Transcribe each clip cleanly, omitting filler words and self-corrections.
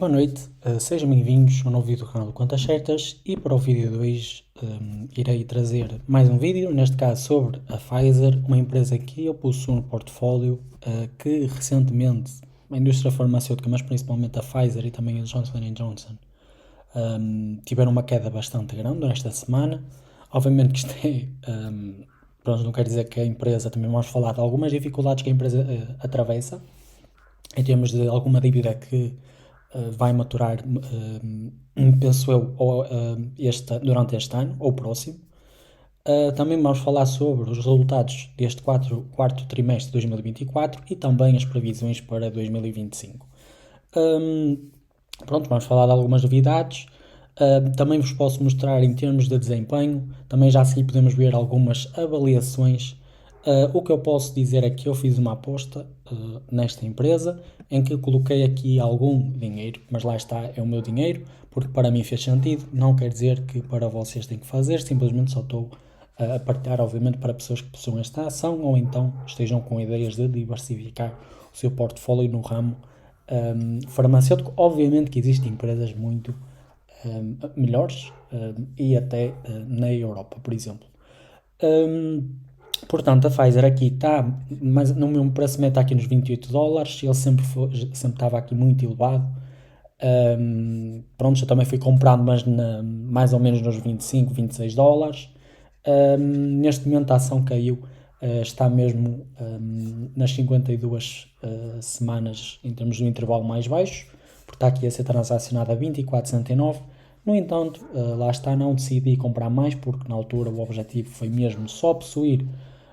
Boa noite, sejam bem-vindos a um novo vídeo do canal do Contas Certas e para o vídeo de hoje irei trazer mais um vídeo, neste caso sobre a Pfizer, uma empresa que eu possuo no portfólio que recentemente a indústria farmacêutica, mas principalmente a Pfizer e também a Johnson Johnson, tiveram uma queda bastante grande nesta semana. Obviamente que isto pronto, não quer dizer que a empresa, também vamos falar de algumas dificuldades que a empresa atravessa, em termos de alguma dívida que vai maturar, penso eu, durante este ano ou o próximo. Também vamos falar sobre os resultados deste quarto trimestre de 2024 e também as previsões para 2025. Pronto, vamos falar de algumas novidades. Também vos posso mostrar em termos de desempenho. Também já a seguir podemos ver algumas avaliações. O que eu posso dizer é que eu fiz uma aposta nesta empresa em que eu coloquei aqui algum dinheiro, mas lá está, é o meu dinheiro, porque para mim fez sentido. Não quer dizer que para vocês tem que fazer, simplesmente só estou a partilhar, obviamente, para pessoas que possuem esta ação ou então estejam com ideias de diversificar o seu portfólio no ramo farmacêutico. Obviamente que existem empresas muito melhores e até na Europa, por exemplo. Portanto, a Pfizer aqui está, mas no meu preço médio está aqui nos $28, ele sempre estava aqui muito elevado. Pronto, eu também fui comprando, mas mais ou menos nos 25, $26. Neste momento a ação caiu, está mesmo nas 52 semanas em termos do intervalo mais baixo, porque está aqui a ser transacionada a 24,69. No entanto, lá está, não decidi comprar mais, porque na altura o objetivo foi mesmo só possuir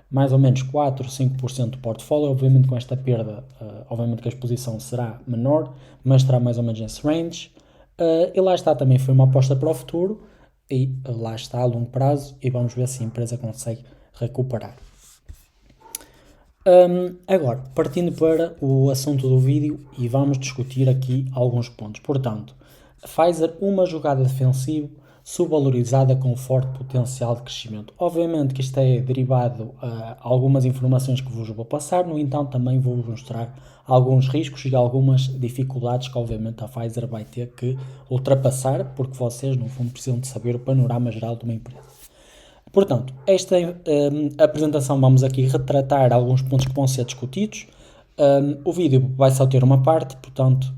mais ou menos 4 ou 5% do portfólio. Obviamente com esta perda, obviamente que a exposição será menor, mas estará mais ou menos nesse range. E lá está, também foi uma aposta para o futuro e lá está a longo prazo e vamos ver se a empresa consegue recuperar. Agora, partindo para o assunto do vídeo e vamos discutir aqui alguns pontos. Portanto, a Pfizer, uma jogada defensiva subvalorizada com forte potencial de crescimento. Obviamente que isto é derivado a algumas informações que vos vou passar, no entanto também vou mostrar alguns riscos e algumas dificuldades que obviamente a Pfizer vai ter que ultrapassar, porque vocês no fundo precisam de saber o panorama geral de uma empresa. Portanto, esta apresentação vamos aqui retratar alguns pontos que vão ser discutidos. O vídeo vai só ter uma parte, portanto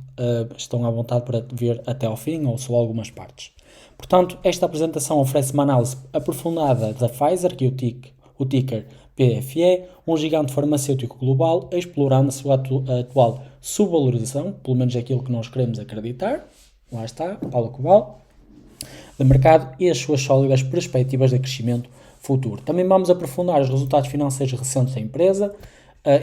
estão à vontade para ver até ao fim ou só algumas partes. Portanto, esta apresentação oferece uma análise aprofundada da Pfizer, que é o ticker PFE, um gigante farmacêutico global, explorando a sua atual subvalorização, pelo menos é aquilo que nós queremos acreditar. Lá está, Paulo Cobal, de mercado e as suas sólidas perspectivas de crescimento futuro. Também vamos aprofundar os resultados financeiros recentes da empresa,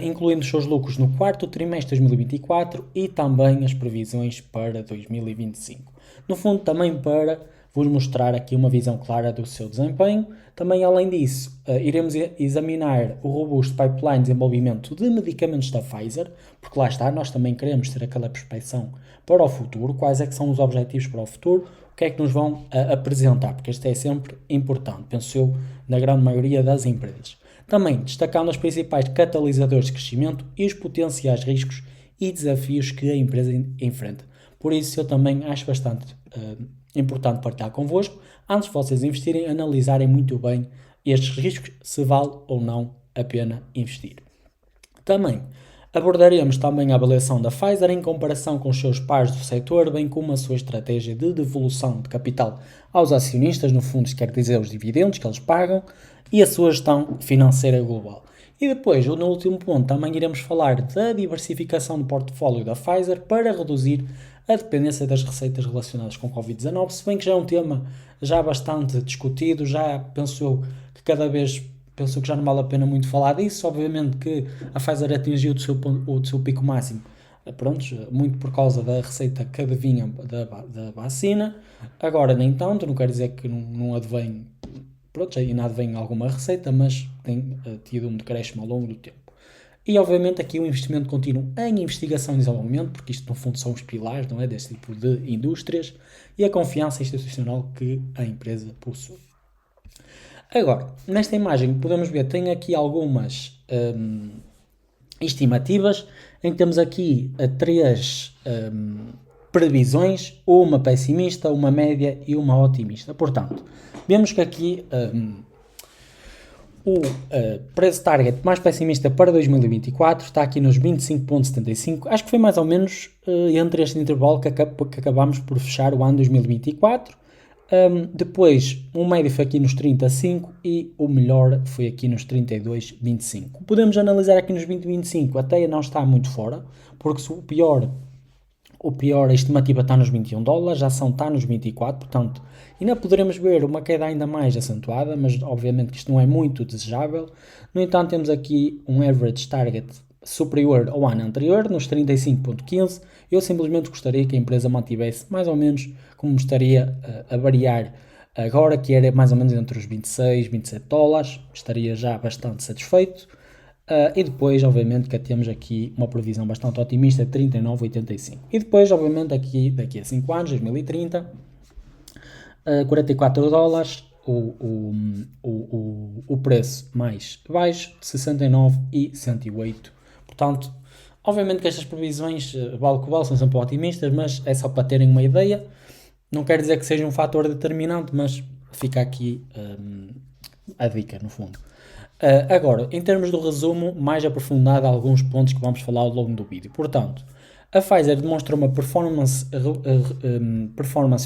incluindo os seus lucros no quarto trimestre de 2024 e também as previsões para 2025. No fundo, também para vos mostrar aqui uma visão clara do seu desempenho. Também, além disso, iremos examinar o robusto pipeline de desenvolvimento de medicamentos da Pfizer, porque lá está, nós também queremos ter aquela prospecção para o futuro, quais é que são os objetivos para o futuro, o que é que nos vão apresentar, porque isto é sempre importante, penso eu, na grande maioria das empresas. Também destacando os principais catalisadores de crescimento e os potenciais riscos e desafios que a empresa enfrenta. Por isso eu também acho bastante importante partilhar convosco, antes de vocês investirem, analisarem muito bem estes riscos, se vale ou não a pena investir. Também abordaremos também a avaliação da Pfizer em comparação com os seus pares do setor, bem como a sua estratégia de devolução de capital aos acionistas, no fundo quer dizer os dividendos que eles pagam, e a sua gestão financeira global. E depois, no último ponto, também iremos falar da diversificação do portfólio da Pfizer para reduzir a dependência das receitas relacionadas com Covid-19, se bem que já é um tema já bastante discutido, já penso eu que cada vez penso que já não vale a pena muito falar disso. Obviamente que a Pfizer atingiu o seu pico máximo, pronto, muito por causa da receita que adivinha da vacina. Agora nem tanto, não quer dizer que não advém, pronto, ainda advém alguma receita, mas tem tido um decréscimo ao longo do tempo. E obviamente aqui o investimento contínuo em investigação e desenvolvimento, porque isto no fundo são os pilares, não é, deste tipo de indústrias, e a confiança institucional que a empresa possui. Agora, nesta imagem podemos ver, tem aqui algumas estimativas, em que temos aqui três previsões, uma pessimista, uma média e uma otimista. Portanto, vemos que aqui o preço target mais pessimista para 2024 está aqui nos 25,75. Acho que foi mais ou menos entre este intervalo que acabamos por fechar o ano 2024. Depois, o médio foi aqui nos 35 e o melhor foi aqui nos 32,25. Podemos analisar aqui nos 20,25, até não está muito fora, porque se o pior, a estimativa está nos 21 dólares, a ação está nos 24, portanto, ainda poderemos ver uma queda ainda mais acentuada, mas obviamente que isto não é muito desejável. No entanto, temos aqui um average target superior ao ano anterior, nos 35,15. Eu simplesmente gostaria que a empresa mantivesse mais ou menos como estaria a variar agora, que era mais ou menos entre os 26 e 27 dólares, estaria já bastante satisfeito. E depois, obviamente, que temos aqui uma previsão bastante otimista de 39,85. E depois, obviamente, aqui daqui a 5 anos, 2030, 44 dólares, o preço mais baixo, 69 e 108. Portanto, obviamente que estas previsões, vale que vale, são sempre otimistas, mas é só para terem uma ideia. Não quer dizer que seja um fator determinante, mas fica aqui a dica, no fundo. Agora, em termos do resumo mais aprofundado, alguns pontos que vamos falar ao longo do vídeo. Portanto, a Pfizer demonstrou uma performance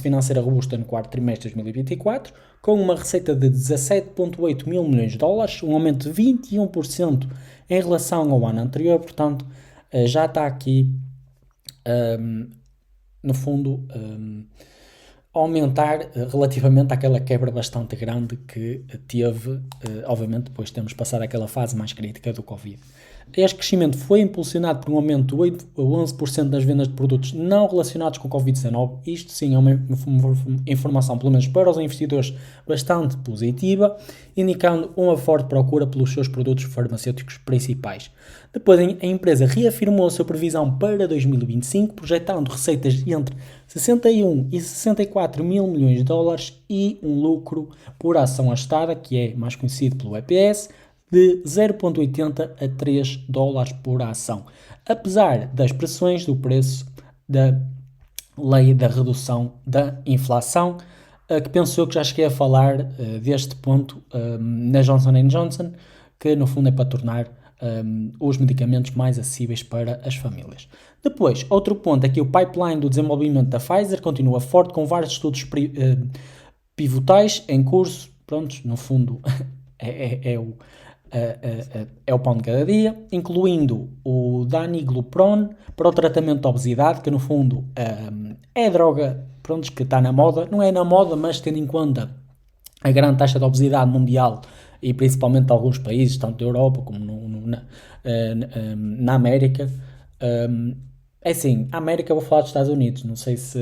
financeira robusta no quarto trimestre de 2024, com uma receita de 17,8 mil milhões de dólares, um aumento de 21% em relação ao ano anterior. Portanto, já está aqui, no fundo, aumentar relativamente àquela quebra bastante grande que teve, obviamente, depois de termos passado aquela fase mais crítica do Covid. Este crescimento foi impulsionado por um aumento de 11% das vendas de produtos não relacionados com Covid-19. Isto sim é uma informação, pelo menos para os investidores, bastante positiva, indicando uma forte procura pelos seus produtos farmacêuticos principais. Depois, a empresa reafirmou a sua previsão para 2025, projetando receitas entre 61 e 64 mil milhões de dólares e um lucro por ação ajustada, que é mais conhecido pelo EPS, de 0,80 a 3 dólares por ação, apesar das pressões do preço da lei da redução da inflação, que pensou que já cheguei a falar deste ponto na Johnson & Johnson, que no fundo é para tornar os medicamentos mais acessíveis para as famílias. Depois, outro ponto é que o pipeline do desenvolvimento da Pfizer continua forte, com vários estudos pivotais em curso. Prontos, no fundo é o pão de cada dia, incluindo o danuglipron para o tratamento da obesidade, que no fundo é a droga, pronto, que está na moda. Não é na moda, mas tendo em conta a grande taxa de obesidade mundial e principalmente de alguns países, tanto da Europa como na América. É assim, a América, vou falar dos Estados Unidos, não sei se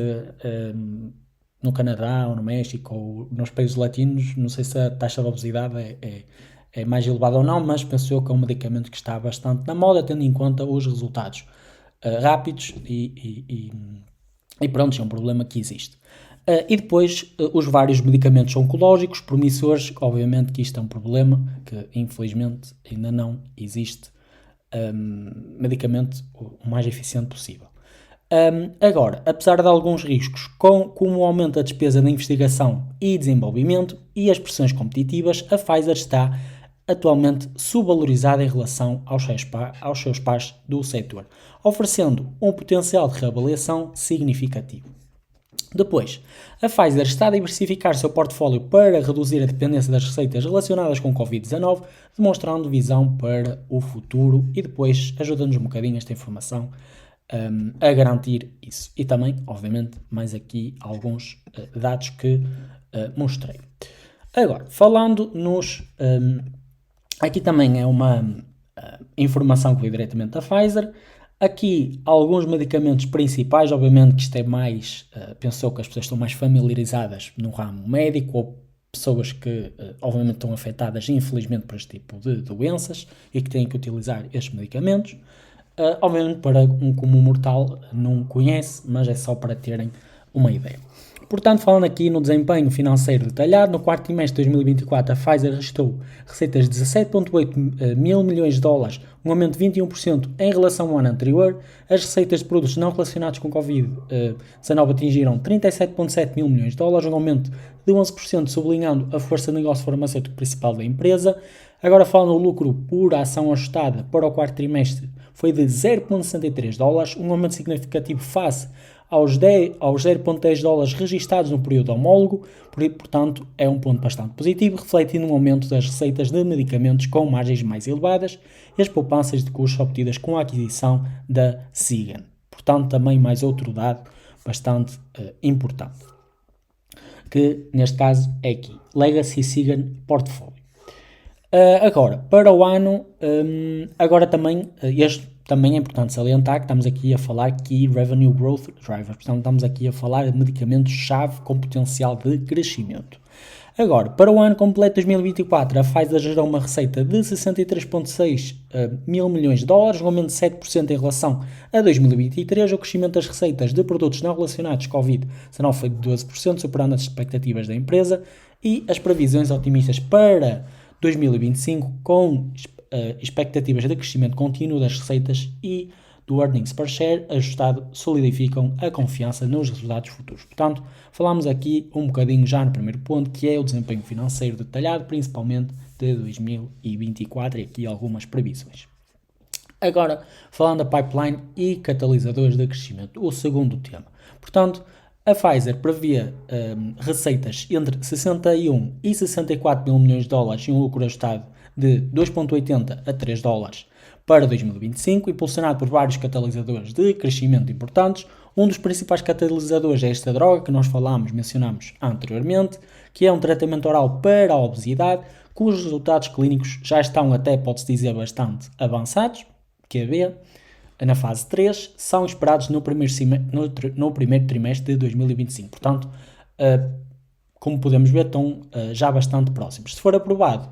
no Canadá ou no México ou nos países latinos, não sei se a taxa de obesidade é mais elevada ou não, mas penso eu que é um medicamento que está bastante na moda, tendo em conta os resultados rápidos e pronto, é um problema que existe. E depois os vários medicamentos oncológicos promissores, obviamente que isto é um problema, que infelizmente ainda não existe medicamento o mais eficiente possível. Agora, apesar de alguns riscos, como o aumento da despesa na investigação e desenvolvimento e as pressões competitivas, a Pfizer está atualmente subvalorizada em relação aos seus pares do setor, oferecendo um potencial de reavaliação significativo. Depois, a Pfizer está a diversificar seu portfólio para reduzir a dependência das receitas relacionadas com Covid-19, demonstrando visão para o futuro, e depois ajuda-nos um bocadinho esta informação a garantir isso. E também, obviamente, mais aqui alguns dados que mostrei. Agora, falando aqui também é uma informação que veio diretamente da Pfizer. Aqui, alguns medicamentos principais, obviamente que isto é mais, pensou que as pessoas estão mais familiarizadas no ramo médico, ou pessoas que, obviamente, estão afetadas, infelizmente, por este tipo de doenças e que têm que utilizar estes medicamentos. Obviamente, para um comum mortal não conhece, mas é só para terem uma ideia. Portanto, falando aqui no desempenho financeiro detalhado, no quarto trimestre de 2024 a Pfizer registrou receitas de 17,8 mil milhões de dólares, um aumento de 21% em relação ao ano anterior. As receitas de produtos não relacionados com Covid-19 atingiram 37,7 mil milhões de dólares, um aumento de 11%, sublinhando a força de negócio farmacêutico principal da empresa. Agora falando no lucro por ação ajustada para o quarto trimestre, foi de 0,63 dólares, um aumento significativo face aos 0,10 dólares registados no período homólogo, portanto é um ponto bastante positivo, refletindo um aumento das receitas de medicamentos com margens mais elevadas e as poupanças de custos obtidas com a aquisição da Seagen. Portanto, também mais outro dado bastante importante, que neste caso é aqui, Legacy Seagen Portfolio. Agora, para o ano, agora também, também é importante salientar que estamos aqui a falar Key Revenue Growth Drivers, portanto estamos aqui a falar de medicamentos-chave com potencial de crescimento. Agora, para o ano completo de 2024, a Pfizer gerou uma receita de 63,6 mil milhões de dólares, um aumento de 7% em relação a 2023. O crescimento das receitas de produtos não relacionados com Covid-19 foi de 12%, superando as expectativas da empresa e as previsões otimistas para 2025, com expectativas de crescimento contínuo das receitas e do earnings per share ajustado, solidificam a confiança nos resultados futuros. Portanto, falamos aqui um bocadinho já no primeiro ponto, que é o desempenho financeiro detalhado, principalmente de 2024, e aqui algumas previsões. Agora, falando da pipeline e catalisadores de crescimento, o segundo tema. Portanto, a Pfizer previa receitas entre 61 e 64 mil milhões de dólares e um lucro ajustado de 2,80 a 3 dólares para 2025, impulsionado por vários catalisadores de crescimento importantes. Um dos principais catalisadores é esta droga que nós mencionamos anteriormente, que é um tratamento oral para a obesidade, cujos resultados clínicos já estão até, pode-se dizer, bastante avançados, QB, na fase 3, são esperados no primeiro trimestre de 2025. Portanto, como podemos ver, estão já bastante próximos. Se for aprovado,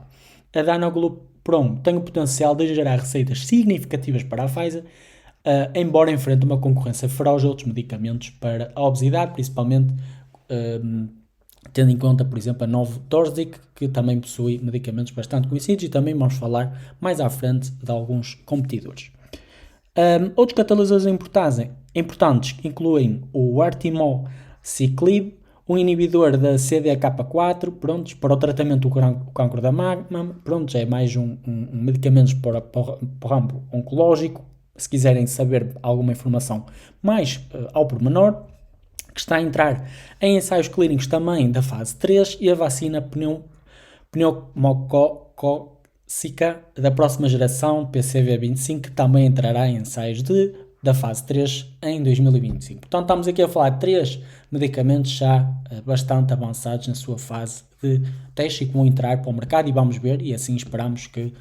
a Danuglipron tem o potencial de gerar receitas significativas para a Pfizer, embora enfrente uma concorrência feroz de outros medicamentos para a obesidade, principalmente tendo em conta, por exemplo, a Novo Nordisk, que também possui medicamentos bastante conhecidos, e também vamos falar mais à frente de alguns competidores. Outros catalisadores importantes incluem o Artimociclib, um inibidor da CDK4, prontos, para o tratamento do cancro da mama, prontos, é mais um medicamento para o ramo oncológico. Se quiserem saber alguma informação mais ao pormenor, que está a entrar em ensaios clínicos também da fase 3, e a vacina pneumocócica da próxima geração, PCV25, que também entrará em ensaios da fase 3 em 2025. Portanto, estamos aqui a falar de 3 medicamentos já bastante avançados na sua fase de teste e que vão entrar para o mercado, e vamos ver, e assim esperamos que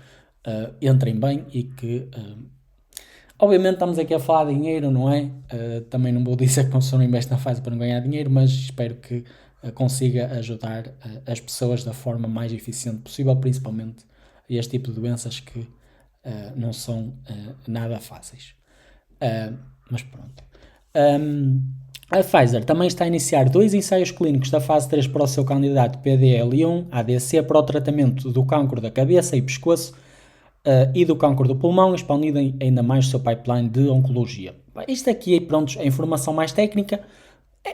entrem bem e que... obviamente estamos aqui a falar de dinheiro, não é? Também não vou dizer que não só não investe na fase para não ganhar dinheiro, mas espero que consiga ajudar as pessoas da forma mais eficiente possível, principalmente a este tipo de doenças que não são nada fáceis. Mas pronto. A Pfizer também está a iniciar 2 ensaios clínicos da fase 3 para o seu candidato PDL1 ADC para o tratamento do cancro da cabeça e pescoço e do cancro do pulmão, expandindo ainda mais o seu pipeline de oncologia. Isto aqui, pronto, a informação mais técnica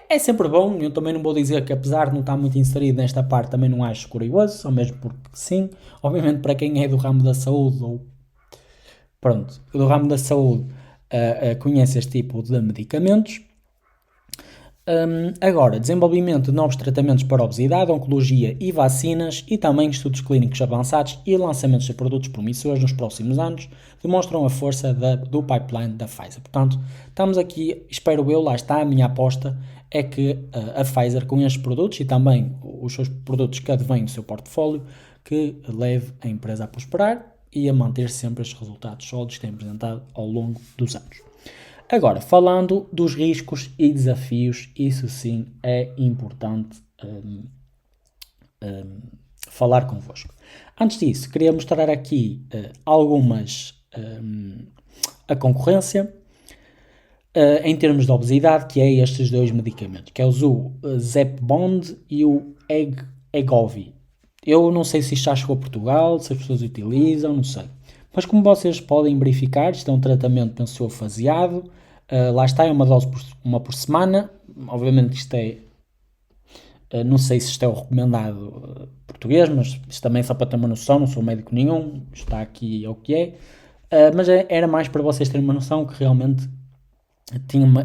é sempre bom. Eu também não vou dizer que, apesar de não estar muito inserido nesta parte, também não acho curioso, só mesmo porque sim. Obviamente, para quem é do ramo da saúde, conhece este tipo de medicamentos. Agora, desenvolvimento de novos tratamentos para obesidade, oncologia e vacinas, e também estudos clínicos avançados e lançamentos de produtos promissores nos próximos anos, demonstram a força do pipeline da Pfizer. Portanto, estamos aqui, espero eu, lá está a minha aposta, é que a Pfizer, com estes produtos e também os seus produtos que advêm do seu portfólio, que leve a empresa a prosperar e a manter sempre estes resultados sólidos que tem apresentado ao longo dos anos. Agora, falando dos riscos e desafios, isso sim é importante falar convosco. Antes disso, queria mostrar aqui a concorrência em termos de obesidade, que é estes 2 medicamentos, que é o Zepbound e o Egovi. Eu não sei se isto já chegou a Portugal, se as pessoas utilizam, não sei. Mas como vocês podem verificar, isto é um tratamento, penso eu, faseado. Lá está, é uma dose uma por semana. Obviamente isto é, não sei se isto é o recomendado português, mas isto também é só para ter uma noção, não sou médico nenhum, está aqui é o que é. Mas era mais para vocês terem uma noção que realmente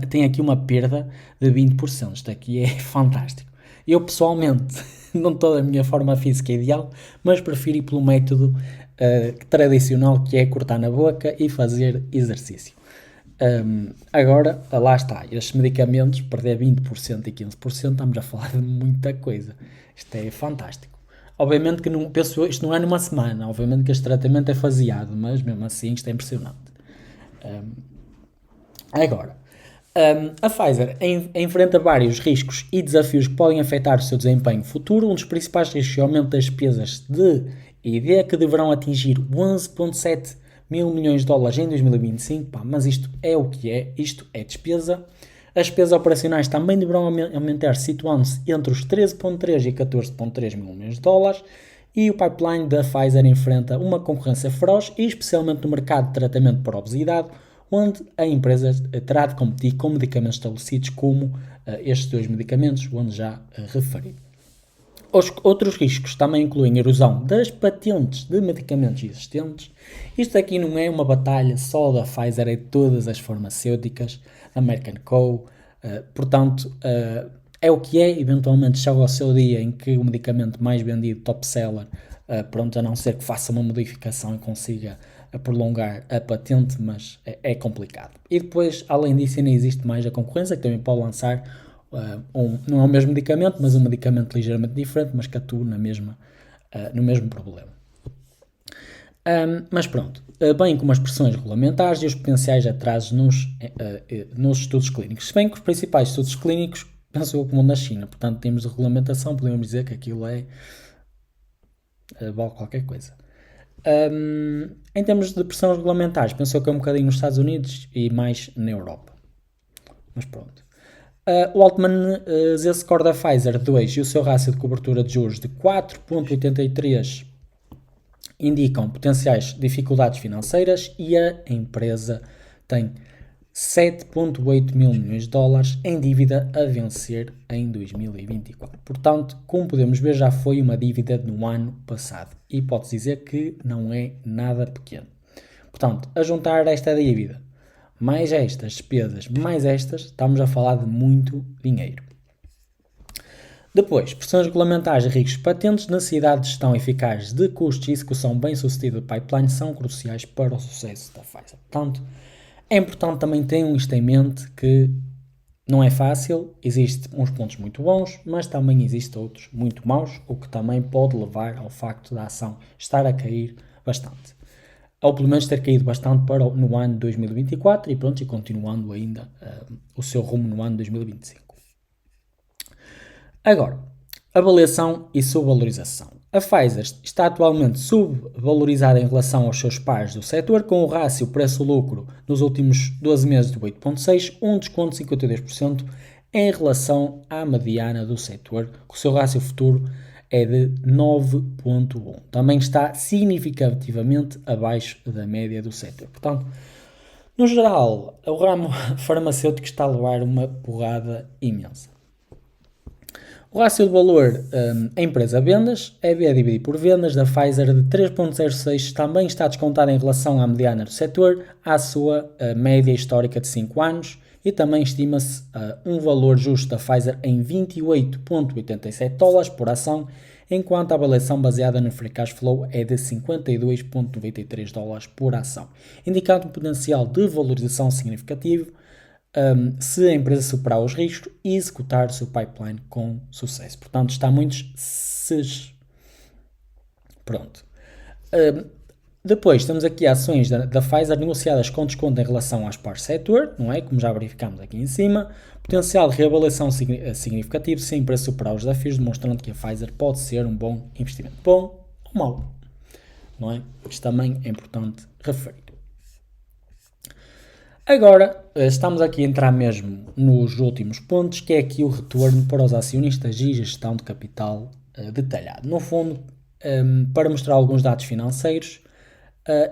tem aqui uma perda de 20%. Isto aqui é fantástico. Eu pessoalmente não estou da minha forma física ideal, mas prefiro ir pelo método tradicional, que é cortar na boca e fazer exercício. Agora, lá está, estes medicamentos, perder 20% e 15%, estamos a falar de muita coisa. Isto é fantástico. Obviamente que não, penso, isto não é numa semana, obviamente que este tratamento é faseado, mas mesmo assim isto é impressionante. Agora, a Pfizer enfrenta vários riscos e desafios que podem afetar o seu desempenho futuro. Um dos principais riscos é o aumento das despesas de ID, que deverão atingir 11,7 mil milhões de dólares em 2025. Pá, mas isto é o que é, isto é despesa. As despesas operacionais também deverão aumentar, situando-se entre os 13,3 e 14,3 mil milhões de dólares. E o pipeline da Pfizer enfrenta uma concorrência feroz, especialmente no mercado de tratamento para obesidade, onde a empresa terá de competir com medicamentos estabelecidos como estes dois medicamentos, onde já referi. Os outros riscos também incluem a erosão das patentes de medicamentos existentes. Isto aqui não é uma batalha só da Pfizer, é de todas as farmacêuticas, da American Co. Portanto, é o que é. Eventualmente chega ao seu dia em que o medicamento mais vendido, top seller, pronto, a não ser que faça uma modificação e consiga prolongar a patente, mas é complicado. E depois, além disso, ainda existe mais a concorrência, que também pode lançar não é o mesmo medicamento, mas um medicamento ligeiramente diferente, mas que atua no mesmo problema. Mas pronto, bem como as pressões regulamentares e os potenciais atrasos nos estudos clínicos. Se bem que os principais estudos clínicos, penso eu, como na China, portanto, temos de regulamentação, podemos dizer que aquilo vale qualquer coisa. Em termos de pressões regulamentares, penso que é um bocadinho nos Estados Unidos e mais na Europa. Mas pronto. O Altman Z-Score da Pfizer 2 e o seu rácio de cobertura de juros de 4,83 indicam potenciais dificuldades financeiras e a empresa tem 7,8 mil milhões de dólares em dívida a vencer em 2024. Portanto, como podemos ver, já foi uma dívida no ano passado e pode-se dizer que não é nada pequeno. Portanto, a juntar esta dívida mais estas despesas, mais estas, estamos a falar de muito dinheiro. Depois, pressões regulamentares e riscos patentes, necessidade de gestão eficaz de custos e execução bem-sucedida do pipeline são cruciais para o sucesso da Pfizer. Portanto, é importante também terem isto em mente, que não é fácil, existem uns pontos muito bons, mas também existem outros muito maus, o que também pode levar ao facto da ação estar a cair bastante. Ou pelo menos ter caído bastante no ano de 2024 e pronto, e continuando ainda o seu rumo no ano de 2025. Agora, avaliação e subvalorização. A Pfizer está atualmente subvalorizada em relação aos seus pares do setor, com o rácio preço-lucro nos últimos 12 meses de 8,6, um desconto de 52% em relação à mediana do setor, com o seu rácio futuro é de 9,1. Também está significativamente abaixo da média do setor. Portanto, no geral, o ramo farmacêutico está a levar uma porrada imensa. O rácio de valor empresa-vendas, EV a dividir por vendas da Pfizer de 3,06 também está descontado em relação à mediana do setor, à sua média histórica de 5 anos, e também estima-se um valor justo da Pfizer em 28,87 dólares por ação, enquanto a avaliação baseada no free cash flow é de 52,93 dólares por ação, indicando um potencial de valorização significativo se a empresa superar os riscos e executar o seu pipeline com sucesso. Portanto, está muitos ses. Pronto. Depois temos aqui ações da Pfizer negociadas com desconto em relação às pares setor, não é? Como já verificamos aqui em cima. Potencial de reavaliação significativo se a empresa superar os desafios, demonstrando que a Pfizer pode ser um bom investimento. Bom ou mau, não é? Isto também é importante referir. Agora, estamos aqui a entrar mesmo nos últimos pontos, que é aqui o retorno para os acionistas e gestão de capital detalhado. No fundo, para mostrar alguns dados financeiros,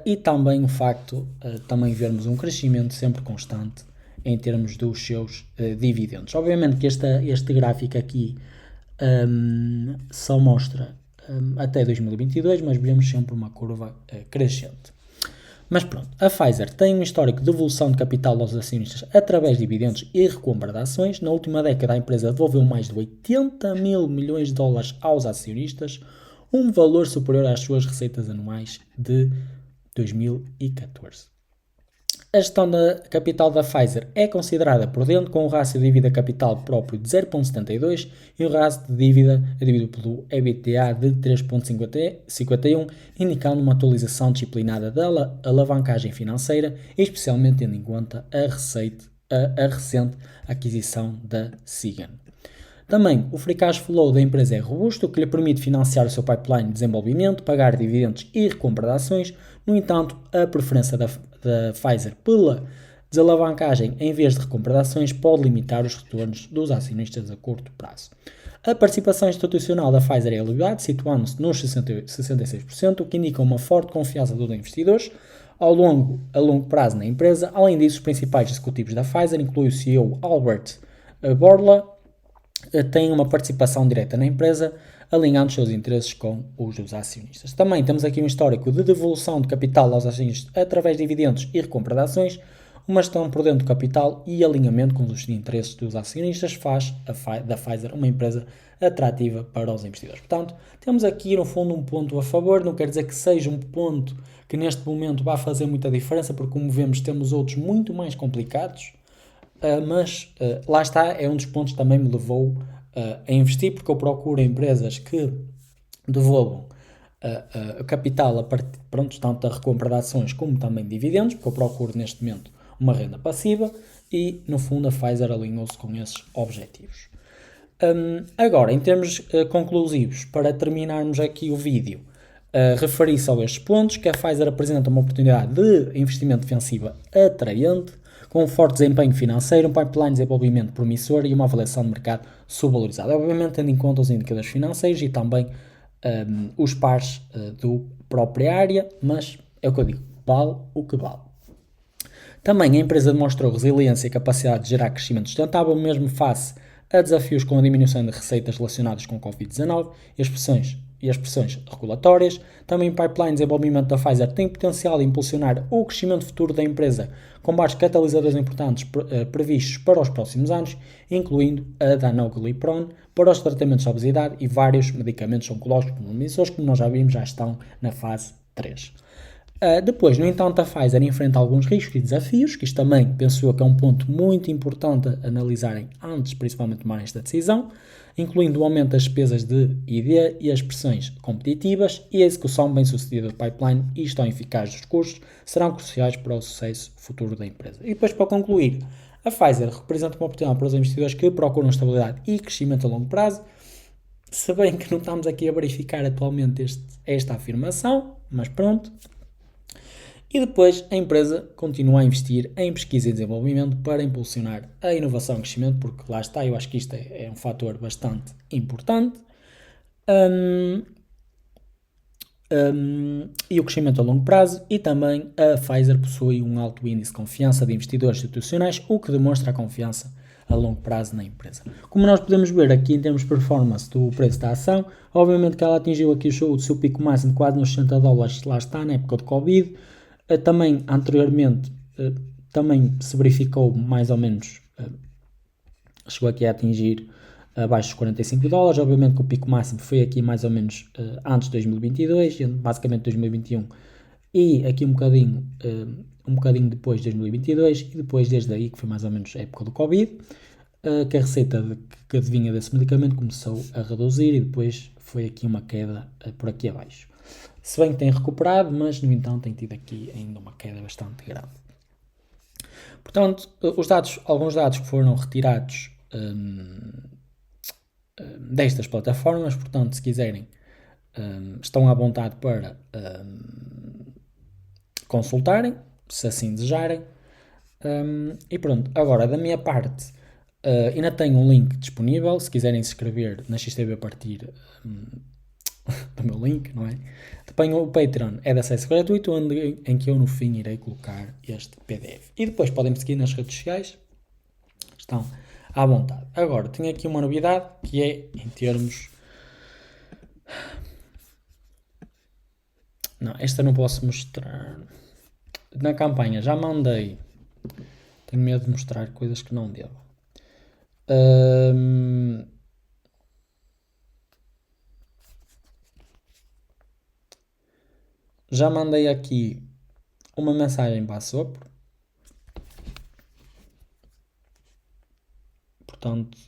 e também o facto de também vermos um crescimento sempre constante em termos dos seus dividendos. Obviamente que este gráfico aqui só mostra até 2022, mas vemos sempre uma curva crescente. Mas pronto, a Pfizer tem um histórico de devolução de capital aos acionistas através de dividendos e recompra de ações. Na última década, a empresa devolveu mais de 80 mil milhões de dólares aos acionistas, um valor superior às suas receitas anuais de 2014. A gestão da capital da Pfizer é considerada prudente, com um rácio de dívida capital próprio de 0,72 e um rácio de dívida dividido pelo EBITDA de 3,51, indicando uma atualização disciplinada da alavancagem financeira, especialmente tendo em conta a recente aquisição da Seagen. Também, o free cash flow da empresa é robusto, o que lhe permite financiar o seu pipeline de desenvolvimento, pagar dividendos e recompra de ações. No entanto, a preferência da Pfizer pela desalavancagem em vez de recompra de ações pode limitar os retornos dos acionistas a curto prazo. A participação institucional da Pfizer é elevada, situando-se nos 66%, o que indica uma forte confiança dos investidores a longo prazo na empresa. Além disso, os principais executivos da Pfizer, incluem o CEO Albert Bourla, têm uma participação direta na empresa, alinhando os seus interesses com os dos acionistas. Também temos aqui um histórico de devolução de capital aos acionistas através de dividendos e recompra de ações, uma gestão prudente do capital e alinhamento com os interesses dos acionistas faz da Pfizer uma empresa atrativa para os investidores. Portanto, temos aqui no fundo um ponto a favor, não quer dizer que seja um ponto que neste momento vá fazer muita diferença, porque como vemos temos outros muito mais complicados, mas lá está, é um dos pontos que também me levou a investir, porque eu procuro empresas que devolvam capital a partir, tanto da recompra de ações como também de dividendos, porque eu procuro neste momento uma renda passiva e no fundo a Pfizer alinhou-se com esses objetivos. Agora, em termos conclusivos, para terminarmos aqui o vídeo, referi-se a estes pontos, que a Pfizer apresenta uma oportunidade de investimento defensiva atraente, com um forte desempenho financeiro, um pipeline de desenvolvimento promissor e uma avaliação de mercado subvalorizada. Obviamente, tendo em conta os indicadores financeiros e também os pares do própria área, mas é o que eu digo, vale o que vale. Também a empresa demonstrou resiliência e capacidade de gerar crescimento sustentável, mesmo face a desafios com a diminuição de receitas relacionadas com o Covid-19 e as pressões regulatórias. Também o pipeline de desenvolvimento da Pfizer tem potencial de impulsionar o crescimento futuro da empresa, com vários catalisadores importantes previstos para os próximos anos, incluindo a danuglipron para os tratamentos de obesidade e vários medicamentos oncológicos promissores, como nós já vimos, já estão na fase 3. Depois, no entanto, a Pfizer enfrenta alguns riscos e desafios, que isto também penso eu que é um ponto muito importante a analisarem antes, principalmente, de tomar esta decisão, incluindo o aumento das despesas de ID e as pressões competitivas e a execução bem-sucedida do pipeline e gestão eficaz dos custos serão cruciais para o sucesso futuro da empresa. E depois, para concluir, a Pfizer representa uma oportunidade para os investidores que procuram estabilidade e crescimento a longo prazo, se bem que não estamos aqui a verificar atualmente esta afirmação, mas pronto. E depois a empresa continua a investir em pesquisa e desenvolvimento para impulsionar a inovação e crescimento, porque lá está, eu acho que isto é um fator bastante importante. E o crescimento a longo prazo, e também a Pfizer possui um alto índice de confiança de investidores institucionais, o que demonstra a confiança a longo prazo na empresa. Como nós podemos ver aqui em termos de performance do preço da ação, obviamente que ela atingiu aqui o seu pico máximo de quase nos $60, lá está, na época de Covid. Também anteriormente também se verificou mais ou menos, chegou aqui a atingir abaixo dos $45, obviamente que o pico máximo foi aqui mais ou menos antes de 2022, basicamente 2021 e aqui um bocadinho depois de 2022 e depois desde aí que foi mais ou menos a época do Covid, que a receita que vinha desse medicamento começou a reduzir e depois foi aqui uma queda por aqui abaixo. Se bem que tem recuperado, mas no entanto tem tido aqui ainda uma queda bastante grande. Portanto, alguns dados que foram retirados destas plataformas, portanto, se quiserem, estão à vontade para consultarem, se assim desejarem. E pronto, agora da minha parte, ainda tenho um link disponível, se quiserem se inscrever na XTB a partir do meu link, não é? Depois o Patreon é de acesso gratuito, em que eu no fim irei colocar este PDF. E depois podem me seguir nas redes sociais, estão à vontade. Agora, tenho aqui uma novidade, que é em termos... Não, esta não posso mostrar. Na campanha já mandei. Tenho medo de mostrar coisas que não devo. Já mandei aqui uma mensagem para a Sopro. Portanto,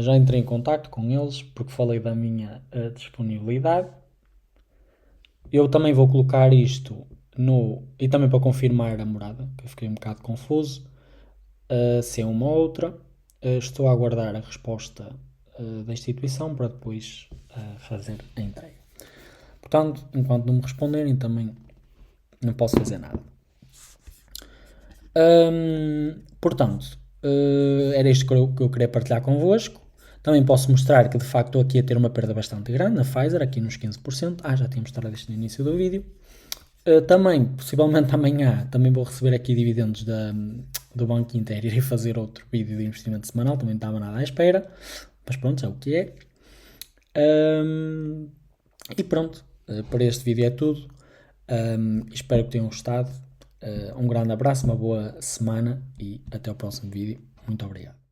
já entrei em contato com eles porque falei da minha disponibilidade. Eu também vou colocar isto no... E também para confirmar a morada, que eu fiquei um bocado confuso. Se é uma ou outra. Estou a aguardar a resposta da instituição para depois fazer a entrega. Portanto, enquanto não me responderem, também não posso fazer nada. Portanto, era isto que eu queria partilhar convosco. Também posso mostrar que de facto estou aqui a ter uma perda bastante grande na Pfizer, aqui nos 15%. Já tinha mostrado isto no início do vídeo. Também, possivelmente amanhã, também vou receber aqui dividendos do Banco Inter. Irei fazer outro vídeo de investimento semanal, também não estava nada à espera. Mas pronto, é o que é. E pronto, para este vídeo é tudo. Espero que tenham gostado. Um grande abraço, uma boa semana e até o próximo vídeo. Muito obrigado.